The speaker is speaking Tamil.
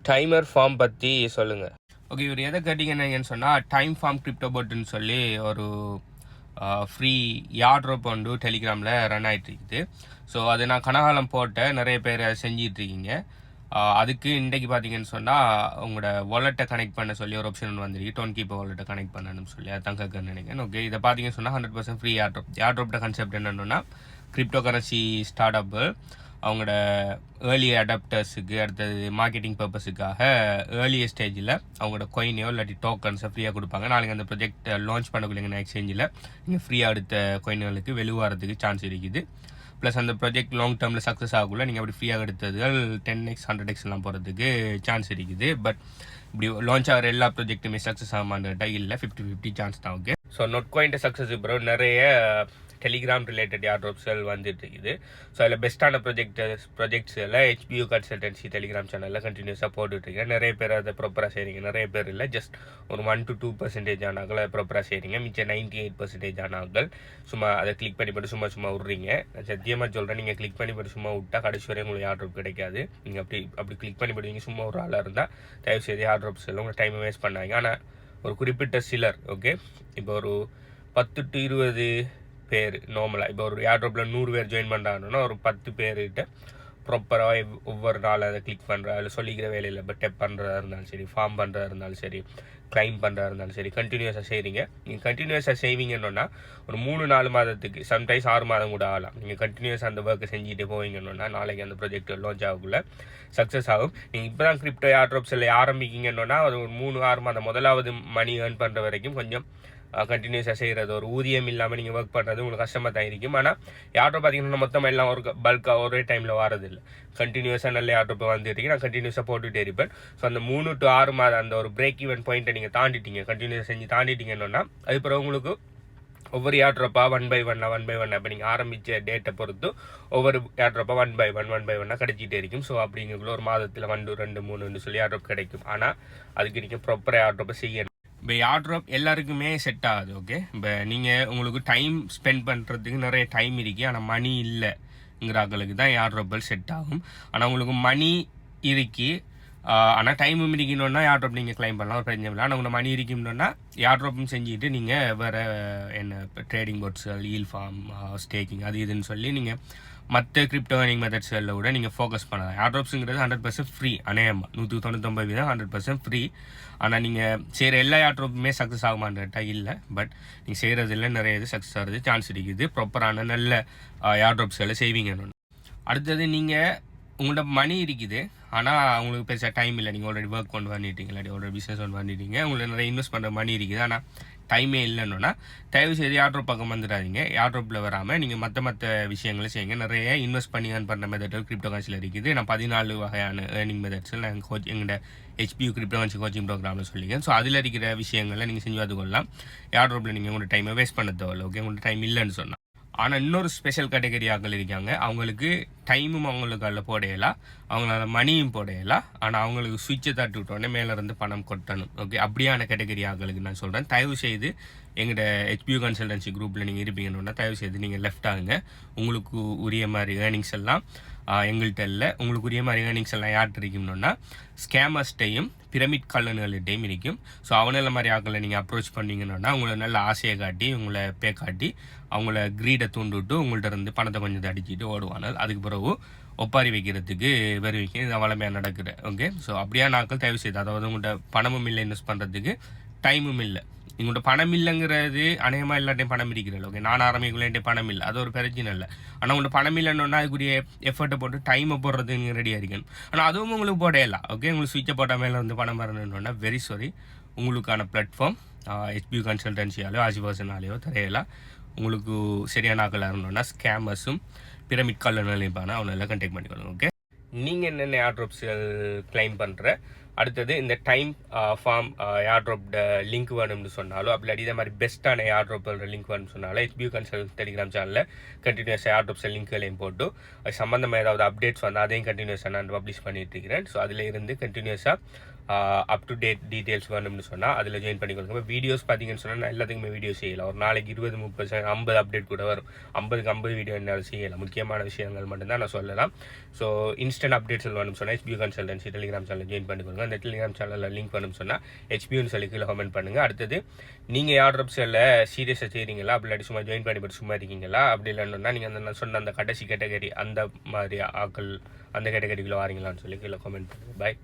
டைமர் ஃபார்ம் பற்றி சொல்லுங்கள். ஓகே, இவர் எதை கேட்டிங்கன்னு சொன்னால் டைம் ஃபார்ம் கிரிப்டோபோட்டுன்னு சொல்லி ஒரு ஃப்ரீ யார்ட்ரோப் வந்து டெலிகிராமில் ரன் ஆகிட்டு இருக்குது. ஸோ அது நான் கனகாலம் போட்டேன், நிறைய பேர் செஞ்சிட்ருக்கீங்க. அதுக்கு இன்றைக்கு பார்த்தீங்கன்னு சொன்னால் உங்களோட வாலெட்டை கனெக்ட் பண்ண சொல்லி ஒரு ஆப்ஷன் வந்துருக்கு, டோன் கீப்பர் வாலெட்டை கனெக்ட் பண்ணணும்னு சொல்லி அதான் கேட்கணும்னு நினைக்கிறேன். ஓகே, இதை பார்த்தீங்கன்னு சொன்னால் 100% ஃப்ரீ யார்ட்ரோப்போட கான்செப்ட் என்னென்னா கிரிப்டோ கரன்சி ஸ்டார்ட் அப்பு அவங்களோட ஏர்லி அடாப்டர்ஸுக்கு அடுத்தது மார்க்கெட்டிங் பர்பஸுக்காக ஏர்லிய ஸ்டேஜில் அவங்களோட கொயினையோ இல்லாட்டி டோக்கன்ஸை ஃப்ரீயாக கொடுப்பாங்க. நாளைக்கு அந்த ப்ராஜெக்ட் லான்ச் பண்ணக்குள்ளேங்க எக்ஸ்சேஞ்சில் நீங்கள் ஃப்ரீயாக அடுத்த கொயின்களுக்கு வெளிவரதுக்கு சான்ஸ் இருக்குது. ப்ளஸ் அந்த ப்ராஜெக்ட் லாங் டேர்மில் சக்ஸஸ் ஆகக்குள்ள நீங்கள் அப்படி ஃப்ரீயாக எடுத்ததுகள் 10x 100xலாம் போகிறதுக்கு சான்ஸ் இருக்குது. பட் இப்படி லான்ச் ஆகிற எல்லா ப்ராஜெக்ட்டுமே சக்ஸஸ் ஆகாமான்னு கேட்டால் இல்லை, 50-50 சான்ஸ் தான். ஓகே, ஸோ நோட் கோயின்ட்ட சக்ஸஸ் பிறகு நிறைய டெலிகிராம் ரிலேட்டட் யார்ட்ரோப்ஸ்கள் வந்துட்டு இருக்குது. ஸோ அதில் பெஸ்ட்டான ப்ராஜெக்ட்ஸ் எல்லாம் HBU கன்சல்டன்சி டெலிகிராம் சேனலில் கண்டினியூஸாக போட்டுட்ருக்கேன். நிறைய பேர் அதை ப்ராப்பராக செய்கிறீங்க, நிறைய பேர் இல்லை, ஜஸ்ட் ஒரு 1-2% ஆனாக்கள் அதை ப்ராப்பராக செய்கிறீங்க. மிச்சம் 98% ஆனாக்கள் சும்மா அதை கிளிக் பண்ணி போட்டு சும்மா விட்றீங்க. சத்தியமாக சொல்கிறேன், நீங்கள் கிளிக் பண்ணி போட்டு சும்மா விட்டால் கடைசி வரையும் உங்களுக்கு யார்ட்ரோப் கிடைக்காது. நீங்கள் அப்படி கிளிக் பண்ணி போடுவீங்க சும்மா ஒரு ஆளாக இருந்தால் தயவு செய்து யார்ட்ரோப்ஸ் எல்லாம் உங்கள் டைமை வேஸ்ட் பண்ணாங்க. ஆனால் ஒரு குறிப்பிட்ட சிலர், ஓகே, இப்போ ஒரு 10-20 பேர் நார்மலாக இப்போ ஒரு ஏர்ட்ராப்பில் 100 பேர் ஜாயின் பண்ணுறாங்கன்னா ஒரு 10 பேர்கிட்ட ப்ராப்பராக ஒவ்வொரு நாள் அதை கிளிக் பண்ணுற அதில் சொல்லிக்கிற வேலையில் இப்போ டெப் பண்ணுறதா இருந்தாலும் சரி, ஃபார்ம் பண்ணுறதா இருந்தாலும் சரி, கிளைம் பண்ணுறதா இருந்தாலும் சரி, கண்டினியூஸாக செய்கிறீங்க. நீங்கள் கண்டினியூஸாக செய்வீங்கன்னா ஒரு 3-4 மாதத்துக்கு, சம்டைம்ஸ் 6 மாதம் கூட ஆகலாம். நீங்கள் கண்டினியூஸாக அந்த ஒர்க்கை செஞ்சுட்டு போவீங்கன்னா நாளைக்கு அந்த ப்ராஜெக்ட் லான்ச் ஆகக்குள்ள சக்ஸஸ் ஆகும். நீங்கள் இப்போ தான் கிரிப்டோ ஏர்ட்ராப்ஸ் எல்லாம் ஆரம்பிக்கிங்கன்னா ஒரு 3-6 மாதம் முதலாவது மணி ஏர்ன் பண்ணுற வரைக்கும் கொஞ்சம் கண்டினியூஸாக செய்கிறது, ஒரு ஊதியம் இல்லாமல் நீங்கள் ஒர்க் பண்ணுறது உங்களுக்கு கஷ்டமாக தான் இருக்கும். ஆனால் யார்ட்ரோப் பார்த்தீங்கன்னா மொத்தமாக எல்லாம் ஒரு பல்காக ஒரே டைமில் வரதில்லை. கண்டினியூஸாக நல்ல யார்ட்ரோப்பை வந்துட்டு நான் கண்டினியூஸாக போட்டுகிட்டே இருப்பேன். ஸோ அந்த 3-6 மாதம் அந்த ஒரு பிரேக் ஈவன் பாயிண்ட்டை நீங்கள் தாண்டிட்டீங்க, கண்டினியூஸாக செஞ்சு தாண்டிட்டீங்கன்னா அது பிறகு உங்களுக்கு ஒவ்வொரு ஏர்ட்ராப்பாக 1 by 1 இப்போ நீங்கள் ஆரம்பித்த டேட்டை பொறுத்து ஒவ்வொரு ஏர்ட்ராப்பாக 1 by 1 கிடைச்சிட்டே இருக்கும். ஸோ அப்படிங்கக்குள்ள ஒரு மாதத்தில் 1, 2, 3 சொல்லி ஏர்ட்ராப் கிடைக்கும். ஆனால் அதுக்கு நீங்கள் ப்ராப்பராக ஏர்ட்ராப்பை செய்யணும். இப்போ ஏர்ட்ராப் எல்லாருக்குமே செட் ஆகுது. ஓகே, இப்போ நீங்கள் உங்களுக்கு டைம் ஸ்பெண்ட் பண்ணுறதுக்கு நிறைய டைம் இருக்குது, ஆனால் மணி இல்லைங்கிறாக்களுக்கு தான் ஏர்ட்ராப்கள் செட் ஆகும். ஆனால் உங்களுக்கு மணி இருக்கு, ஆனால் டைமும் இருக்கணும்னா ஏர்ட்ராப் நீங்கள் கிளைம் பண்ணலாம், ஒரு பிரச்சனை இல்லை. ஆனால் உங்களுக்கு மணி இருக்கணும்னா ஏர்ட்ராப்பும் செஞ்சுட்டு நீங்கள் வேறு என்ன ட்ரேடிங் போர்ட்ஸ்கள், ஈல் ஃபார்ம், ஸ்டேக்கிங் அது இதுன்னு சொல்லி நீங்கள் மற்ற கிரிப்டோ ஏர்னிங் மெத்தட்ஸ்களில் கூட நீங்கள் ஃபோக்கஸ் பண்ணலாம். ஏர்ட்ராப்ஸுங்கிறது 100% ஃப்ரீ, அநேகமாக 199% 100% ஃப்ரீ. ஆனால் நீங்கள் செய்கிற எல்லா ஏர்ட்ராப்புமே சக்ஸஸ் ஆகுமான்னு கேட்டால் இல்லை. பட் நீங்கள் செய்கிறதில்ல நிறைய இது சக்ஸஸ் ஆகிறது சான்ஸ் இருக்குது, ப்ராப்பரான நல்ல ஏர்ட்ராப்ஸ்களை செய்வீங்கன்னு. அடுத்தது நீங்கள் உங்கள்கிட்ட மணி இருக்குது, ஆனால் உங்களுக்கு பெருசாக டைம் இல்லை. நீங்கள் ஆல்ரெடி ஒர்க் கொண்டு பண்ணிட்டீங்க, இல்லாட்டி ஆல்ரெடி பிஸ்னஸ் ஒன்று பண்ணிட்டீங்க, உங்களுக்கு நிறைய இன்வெஸ்ட் பண்ணுற மணி இருக்குது, ஆனால் டைமே இல்லைன்னா தயவு செய்து ஏர்ட்ராப் பக்கம் வந்துடாதீங்க. ஏர்ட்ராப்பில் வராமல் நீங்கள் மற்ற விஷயங்களை செய்யுங்க. நிறைய இன்வெஸ்ட் பண்ணி ஏர்ன் பண்ணுற மெத்தட்கள் கிரிப்டோ கரன்சியில் இருக்குது. நான் 14 வகையான ஏர்னிங் மெத்தட்ஸில் நான் எங்களோட HBU கிரிப்டோ கரன்சி கோச்சிங் ப்ரோக்ராமில் சொல்லியிருக்கேன். ஸோ அதில் இருக்கிற விஷயங்களை நீங்கள் செஞ்சு பார்த்துக்கொள்ளலாம். ஏர்ட்ராப்பில் நீங்கள் உங்களோட டைமை வேஸ்ட் பண்ண தேவையில்லை. ஓகே, உங்களோட டைம் இல்லைன்னு சொன்னால். ஆனால் இன்னொரு ஸ்பெஷல் கேட்டகரி ஆக்கள் இருக்காங்க, அவங்களுக்கு டைமும் அவங்களுக்கு அதில் போடையலாம், அவங்களால மணியும் போடையலாம், ஆனால் அவங்களுக்கு சுவிட்சை தட்டி விட்டோடனே மேலேருந்து பணம் கொட்டணும். ஓகே, அப்படியான கேட்டகரி ஆக்களுக்கு நான் சொல்கிறேன், தயவு செய்து எங்களோட HBU கன்சல்டன்சி குரூப்பில் நீங்கள் இருப்பீங்கன்னா தயவு செய்து நீங்கள் லெஃப்ட் ஆகுங்க. உங்களுக்கு உரிய மாதிரி ஏர்னிங்ஸ் எல்லாம் எங்கள்கிட்ட இல்லை. உங்களுக்கு உரிய மாதிரி ஏர்னிங்ஸ் எல்லாம் யார்கிட்ட இருக்கும்னா ஸ்கேமர்ஸ்டையும் பிரமிட் கல்லனுகள்கிட்டையும் இருக்கும். ஸோ அவங்கள மாதிரி ஆக்களை நீங்கள் அப்ரோச் பண்ணிங்கன்னா உங்களை நல்ல ஆசையை காட்டி உங்களை பே காட்டி அவங்கள க்ரீடை தூண்டுவிட்டு உங்கள்கிட்ட இருந்து பணத்தை கொஞ்சம் அடிச்சுட்டு ஓடுவாங்க. அதுக்கு பிறகு ஒப்பாரி வைக்கிறதுக்கு வருவீங்க. இது வளமையாக நடக்குது. ஓகே, ஸோ அப்படியே நாட்கள் தயவு செய்து, அதாவது உங்கள்கிட்ட பணமும் இல்லை இன்வெஸ்ட் பண்ணுறதுக்கு, டைமும் இல்லை, உங்கள்கிட்ட பணம் இல்லைங்கிறது அநேகமாக எல்லாட்டையும் பணம் இருக்கிறது. ஓகே, நான் ஆரம்பிக்கலான்ட்டே பணம் இல்லை, அது ஒரு பிரச்சனை இல்லை. ஆனால் உங்கள்கிட்ட பணம் இல்லைன்னா அதுக்குரிய எஃபர்ட்டை போட்டு டைமை போடுறதுக்கு நீங்கள் ரெடியாக இருக்கணும். ஆனால் அதுவும் உங்களுக்கு போடையலாம். ஓகே, உங்களுக்கு சுவிட்சை போட்ட மேலே வந்து பணம் வரணுன்னா வெரி சாரி, உங்களுக்கான பிளாட்ஃபார்ம் HBU கன்சல்டன்சியாலேயோ ஆஜிவாசனாலேயோ தரையலாம். உங்களுக்கு சரியான ஆக்கள் இருக்கணும்னா ஸ்கேமர்ஸும் பிரமிட் கல்லனையும் அவனெல்லாம் கண்டெக்ட் பண்ணிக்கணும். ஓகே, நீங்கள் என்னென்ன ஏர்ட்ராப்ஸ்கள் கிளைம் பண்ணுற அடுத்தது இந்த டைம் ஃபார்ம் ஏர்ட்ராப் லிங்க் வேணும்னு சொன்னாலும் அப்படி இதே மாதிரி பெஸ்ட்டான ஏர்ட்ராப்போட லிங்க் வேணும்னு சொன்னாலும் HBU கன்சல்ட் டெலிகிராம் சேனலில் கண்டினியூஸ் ஏர்ட்ராப்ஸ் லிங்க்களையும் போட்டு அது சம்மந்தமாக ஏதாவது அப்டேட்ஸ் வந்து அதையும் கண்டினியூஸாக நான் பப்ளிஷ் பண்ணிட்டு இருக்கிறேன். ஸோ அதில் இருந்து கண்டினியூஸாக அப் டு டேட் டீட்டெயில்ஸ் வேணும்னு சொன்னால் அதில் ஜாயின் பண்ணிக்கொள்ளுங்க. இப்போ வீடியோஸ் பார்த்தீங்கன்னு சொன்னால் நான் எல்லாத்துக்குமே வீடியோ செய்யலாம். ஒரு நாளைக்கு 20, 30, 50 அப்டேட் கூட வரும். 50 வீடியோ என்னால் செய்யலாம். முக்கியமான விஷயங்கள் மட்டும்தான் நான் சொல்லலாம். ஸோ இன்ஸ்டன்ட் அப்டேட்ஸ் வேணும்னு சொன்னால் HBU consultancy telegram channel join பண்ணிக்கொள்ளுங்க. அந்த டெலிகிராம் சேனலில் லிங்க் வேணும்னு சொன்னால் HBUன்னு சொல்லி கீழே கமெண்ட் பண்ணுங்கள். அடுத்தது நீங்கள் ஏர்ட்ராப்ஸில் சீரியஸாக செய்கிறீங்களா, அப்படி சும்மா ஜாயின் பண்ணிவிட்டு சும்மா இருக்கீங்களா, அப்படி இல்லைன்னா நீங்கள் அந்த நான் சொன்ன அந்த கடைசி கேட்டகரி அந்த மாதிரி ஆக்கள் அந்த கேட்டகரிக்குள்ளே வாரீங்களான்னு சொல்லி கீழே கமெண்ட் பண்ணுங்கள். பாய்.